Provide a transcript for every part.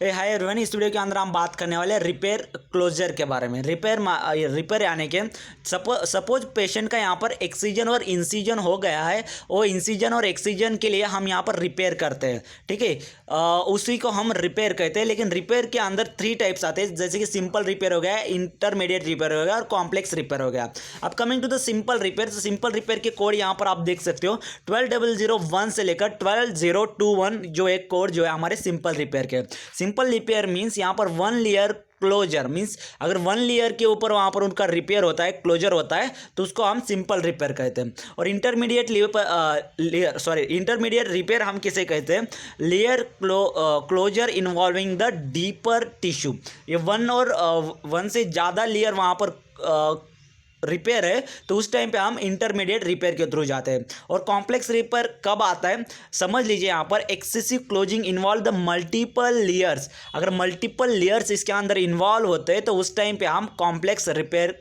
Hi everyone, इस video के अंदर हम बात करने वाले हैं रिपेयर क्लोजर के बारे में। रिपेयर यानी कि सपोज पेशेंट का यहाँ पर एक्सीजन और इंसीजन हो गया है। वो इंसीजन और एक्सीजन के लिए हम यहाँ पर रिपेयर करते हैं, ठीक है। उसी को हम रिपेयर कहते हैं। लेकिन रिपेयर के अंदर 3 टाइप्स आते हैं, जैसे कि सिंपल रिपेयर हो गया, इंटरमीडिएट रिपेयर हो गया और कॉम्प्लेक्स रिपेयर हो गया। अब coming to the simple repair, तो सिंपल रिपेयर के कोड यहाँ पर आप देख सकते हो 12001 से लेकर 12021 जो एक कोड जो है हमारे सिंपल रिपेयर के। सिंपल रिपेयर मीन्स यहाँ पर 1 लेयर क्लोजर मीन्स अगर 1 लेयर के ऊपर वहाँ पर उनका रिपेयर होता है, क्लोजर होता है, तो उसको हम सिंपल रिपेयर कहते हैं। और इंटरमीडिएट इंटरमीडिएट रिपेयर हम किसे कहते हैं? Layer closure involving the deeper tissue. ये 1 से ज़्यादा लेयर वहाँ पर रिपेयर है, तो उस टाइम पे हम इंटरमीडिएट रिपेयर के थ्रू जाते हैं। और कॉम्प्लेक्स रिपेयर कब आता है? समझ लीजिए यहाँ पर excessive closing involve the multiple layers. अगर मल्टीपल लेयर्स इसके अंदर इन्वॉल्व होते हैं तो उस टाइम पे हम कॉम्प्लेक्स रिपेयर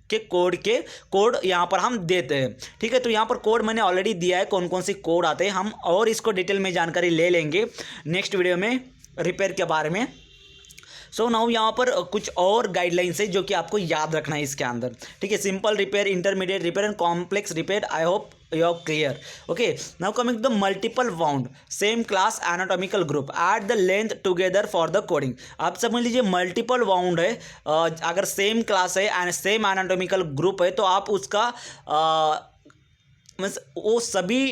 के कोड यहाँ पर हम देते हैं, ठीक है। तो यहाँ पर कोड मैंने ऑलरेडी दिया है, कौन कौन से कोड आते हैं हम और इसको डिटेल में जानकारी ले लेंगे नेक्स्ट वीडियो में रिपेयर के बारे में। सो नाउ यहाँ पर कुछ और गाइडलाइंस है जो कि आपको याद रखना है इसके अंदर, ठीक है। Simple repair, intermediate repair and complex repair, I hope you are clear. Okay, now coming to the multiple wound same class anatomical group at the length together for the coding. आप समझ लीजिए मल्टीपल वाउंड है, अगर same class है and same anatomical group है तो आप उसका मीन्स वो सभी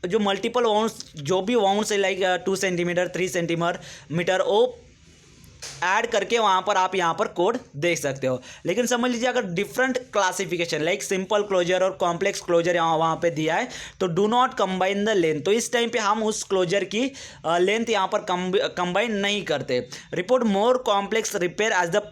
जो मल्टीपल वाउंड्स जो भी वाउंड्स है लाइक 2 सेंटीमीटर 3 सेंटीमीटर वो ऐड करके वहाँ पर आप यहाँ पर कोड देख सकते हो। लेकिन समझ लीजिए अगर different classification like simple closure और कॉम्प्लेक्स क्लोजर यहाँ वहाँ पे दिया है तो do not combine the length, तो इस टाइम पे हम उस क्लोजर की लेंथ यहाँ पर कंबाइन नहीं करते। Report more complex repair as the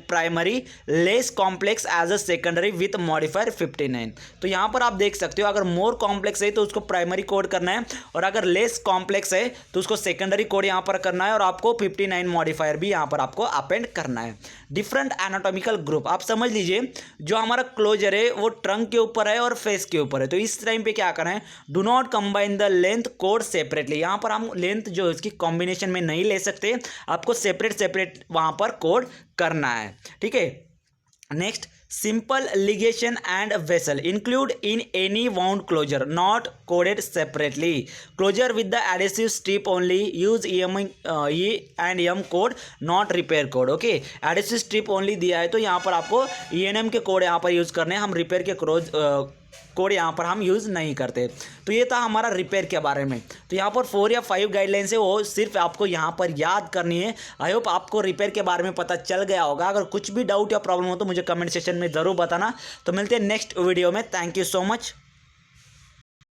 primary, less complex as a secondary with modifier 59। तो यहाँ पर आप देख सकते हो अगर मोर कॉम्प्लेक्स है तो उसको प्राइमरी कोड करना है, और अगर लेस कॉम्प्लेक्स है तो उसको सेकेंडरी कोड यहाँ पर करना है, और आपको 59 मॉडिफायर भी यहाँ पर आपको अपेंड करना है। डिफरेंट एनाटॉमिकल ग्रुप, आप समझ लीजिए जो हमारा क्लोजर है वो ट्रंक के ऊपर है और फेस के ऊपर है, तो इस टाइम पे क्या करना है? Do not combine the length code separately. यहाँ पर हम लेंथ जो इसकी कॉम्बिनेशन में नहीं ले सकते, आपको सेपरेट वहां पर कोड करना है, ठीक है। Next, simple ligation and vessel include in any wound closure not coded separately. Closure with the adhesive strip only use E and M code not repair code. Okay, adhesive strip only दिया है तो यहाँ पर आपको ENM के code यहाँ पर use करने हैं, हम रिपेयर के कोड यहाँ पर हम यूज़ नहीं करते। तो ये था हमारा रिपेयर के बारे में। तो यहाँ पर 4 या 5 गाइडलाइंस है, वो सिर्फ आपको यहाँ पर याद करनी है। आई होप आपको रिपेयर के बारे में पता चल गया होगा। अगर कुछ भी डाउट या प्रॉब्लम हो तो मुझे कमेंट सेक्शन में ज़रूर बताना। तो मिलते हैं नेक्स्ट वीडियो में। Thank you so much.